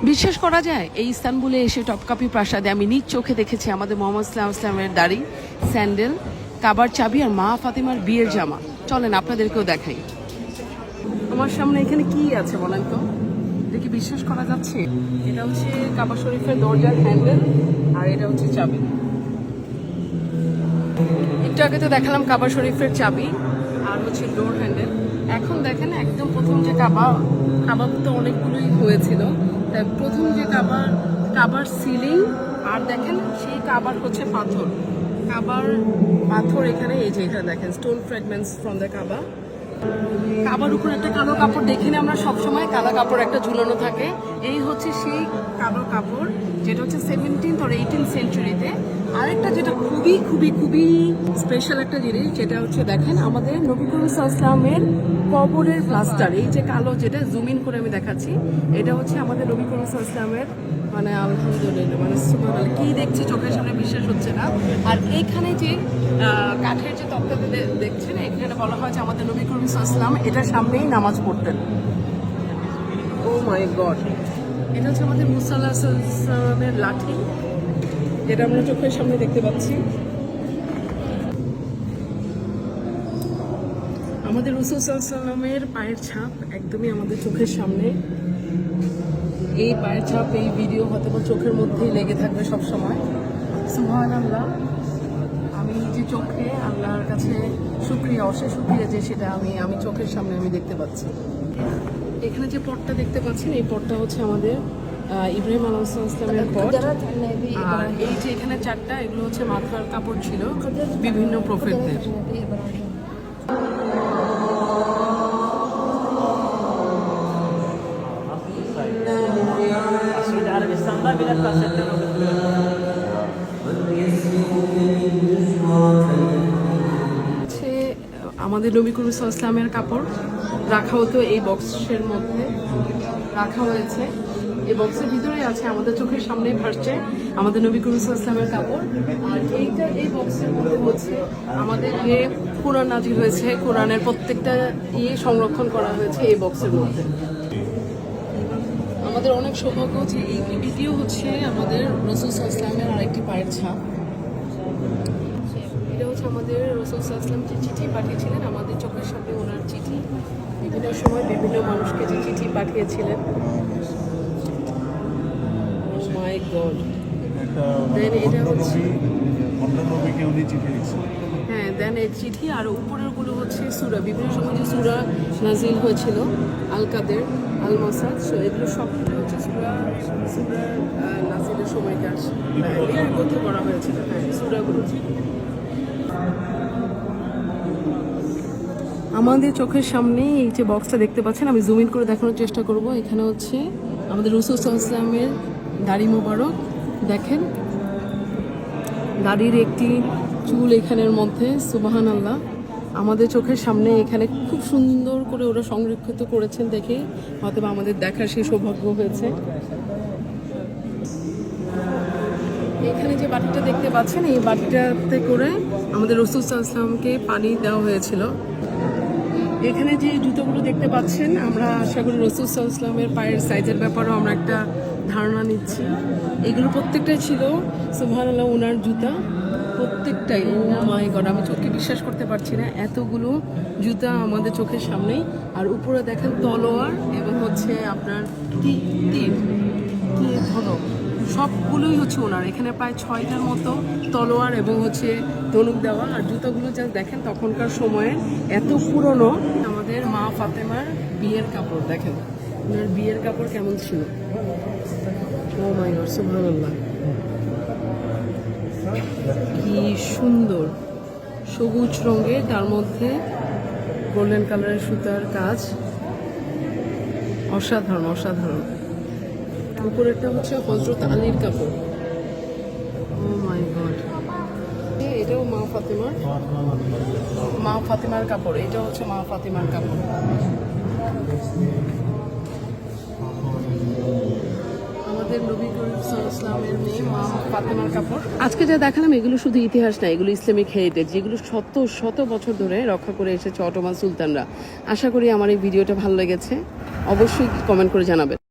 বিশ্বাস করা যায় এই ইস্তানবুলে এসে টপকাপি প্রাসাদে আমি নিজ চোখে দেখেছি আমাদের মোহাম্মদ ইসলামের দাড়ি, স্যান্ডেল, কাবার চাবি আর মা ফাতিমার বিয়ের জামা। চলেন আপনাদেরকেও দেখাই। আমার সামনে এখানে কি আছে বলেন তো, দেখি বিশ্বাস করা যাচ্ছে? এটা হচ্ছে কাবা শরীফের দরজার হ্যান্ডেল আর এটা হচ্ছে চাবি। একটু আগে তো দেখালাম কাবা শরীফের চাবি আর হচ্ছে ডোর হ্যান্ডেল। এখন দেখেন একদম প্রথম যে কাবা তো অনেকগুলোই হয়েছিল, তাই প্রথম যে কাবার সিলিং আর দেখেন সেই কাবার হচ্ছে কাবার পাথর এখানে, এই যে এখানে দেখেন স্টোন ফ্র্যাগমেন্টস ফ্রম দ্য কাবার উপর একটা কালো কাপড় দেখিনি আমরা সবসময়, কালো কাপড় একটা ঝুলানো থাকে। এই হচ্ছে সেই কালো কাপড় যেটা হচ্ছে 17th or 18th সেঞ্চুরিতে। আরেকটা যেটা খুবই খুবই খুবই স্পেশাল একটা জিনিস, যেটা হচ্ছে দেখেন আমাদের নবী করিম সাল্লাল্লাহু আলাইহি ওয়াসাল্লামের কবরের প্লাস্টার। এই যে কালো, যেটা জুম ইন করে আমি দেখাচ্ছি, এটা হচ্ছে আমাদের নবী করিম সাল্লাল্লাহু আলাইহি ওয়াসাল্লামের, মানে আলহামদুলিল্লাহ, মানে সুবহানাল্লাহ, কি দেখছি চোখের সামনে বিশ্বাস হচ্ছে না। আর এইখানে যে কাঠের যে তক্তাতে দেখছেন, এখানে বলা হয় যে আমাদের নবী করিম সাল্লাল্লাহু আলাইহি ওয়াসাল্লাম এটার সামনেই নামাজ পড়তেন। ও মাই গড, এটা হচ্ছে আমাদের মুসা আলাইহিস সালামের লাঠি, যেটা আমরা চোখের সামনে দেখতে পাচ্ছি। আমাদের রাসূল সাল্লাল্লাহু আলাইহি ওয়াসাল্লামের পায়ের ছাপ একদমই আমাদের চোখের সামনে। এই পায়ের ছাপ, এই ভিডিও হয়তো বা চোখের মধ্যেই লেগে থাকবে সব সময়। সুবহানাল্লাহ, আমি নিজে চোখে আল্লাহর কাছে শুকরিয়া, অশেষ শুকরিয়া যে সেটা আমি চোখের সামনে আমি দেখতে পাচ্ছি। এখানে যে পটটা দেখতে পাচ্ছেন, এই পটটা হচ্ছে আমাদের ইব্রাহিম আলাইহিস সালামের পট। আর এই যে এখানে চারটা, এগুলো হচ্ছে মাথার কাপড় ছিল বিভিন্ন প্রফেটদের। আমাদের নবী করিম সাল্লাল্লাহু আলাইহি ওয়াসাল্লামের কাপড় রাখা হতো এই বক্সের মধ্যে রাখা হয়েছে। এই বক্সের ভিতরে আছে, আমাদের চোখের সামনেই ভাসছে আমাদের নবী করিম সাল্লাল্লাহু আলাইহি ওয়াসাল্লামের কাপড়। আর এই বক্সের মধ্যে হচ্ছে আমাদের যে কোরআন নাজিল হয়েছে, কোরআনের প্রত্যেকটা সংরক্ষণ করা হয়েছে এই বক্সের মধ্যে। আমাদের অনেক সৌভাগ্য যে এটিও হচ্ছে আমাদের রাসূল সাল্লাল্লাহু আলাইহি ওয়াসাল্লামের আরেকটি পায়ের ছাপ। এটা হচ্ছে আমাদের রাসূল সাল্লাল্লাহু আলাইহি ওয়াসাল্লাম যে চিঠি পাঠিয়েছিলেন, আমাদের চোখের সামনে ওনার চিঠি, বিভিন্ন সময় বিভিন্ন মানুষকে যে চিঠি পাঠিয়েছিলেন। মাই গড, দেন এটা হচ্ছে হ্যাঁ, দেন এই চিঠি। আর উপরের গুলো হচ্ছে সূরা, বিভিন্ন সময় যে সূরা নাজিল হয়েছিল, আল কাদের, আল মাসাদ, এগুলো সবগুলো হচ্ছে সূরা নাজিলের সময়কার লিপিবদ্ধ করা হয়েছিল। হ্যাঁ, সূরাগুলো আমাদের চোখের সামনে এই যে বক্সটা দেখতে পাচ্ছেন, আমি জুম ইন করে দেখানোর চেষ্টা করব। এখানে হচ্ছে আমাদের রাসূল সাল্লাল্লাহু আলাইহি ওয়াসাল্লামের দাড়ি মোবারক, দেখেন দাড়ির একটি চুল এখানের মধ্যে। সুবহানাল্লাহ, আমাদের চোখের সামনে এখানে খুব সুন্দর করে ওরা সংরক্ষিত করেছেন দেখে হয়তো আমাদের দেখার সেই সৌভাগ্য হয়েছে। এখানে যে বাটিটা দেখতে পাচ্ছেন, এই বাটিটাতে করে আমাদের রাসূল সাল্লাল্লাহু আলাইহি ওয়াসাল্লামকে পানি দেওয়া হয়েছিল। এখানে যে জুতোগুলো দেখতে পাচ্ছেন, আমরা আশা করি রাসূল সাল্লাল্লাহু আলাইহি ওয়াসাল্লামের পায়ের সাইজের ব্যাপারেও আমরা একটা ধারণা নিচ্ছি। এগুলো প্রত্যেকটাই ছিল সুবহানাল্লাহ ওনার জুতা, প্রত্যেকটাই। ও মাই গড, আমি চোখে বিশ্বাস করতে পারছি না, এতগুলো জুতা আমাদের চোখের সামনেই। আর উপরে দেখেন তলোয়ার এবং হচ্ছে আপনার তীর, ধনুক, সবগুলোই হচ্ছে ওনার। এখানে প্রায় 6টার মতো তলোয়ার এবং হচ্ছে ধনুক দেওয়া। আর জুতাগুলো যা দেখেন তখনকার সময়ে এত পুরনো। আমাদের মা ফাতেমার বিয়ের কাপড় দেখেন, ওনার বিয়ের কাপড় কেমন ছিল। ও মাই গড, সুবহানাল্লাহ, কি সুন্দর, সবুজ রঙের, তার মধ্যে গোল্ডেন কালারের সুতার কাজ, অসাধারণ অসাধারণ। উপরেরটা হচ্ছে হযরত আলীর কাপড়। ও মাই গড, এটাও মা ফাতেমার কাপড়, এটা হচ্ছে মা ফাতেমার কাপড়। আমাদের নবী করিম সাল্লাল্লাহু আলাইহি ওয়াসাল্লামের মেয়ে মা ফাতেমার কাপড়। আজকে যা দেখালাম এগুলো শুধু ইতিহাস না, এগুলো ইসলামিক হেরিটেজ, যেগুলো শত শত বছর ধরে রক্ষা করে এসেছে অটোমান সুলতানরা। আশা করি আমার এই ভিডিওটা ভালো লেগেছে, অবশ্যই কমেন্ট করে জানাবেন।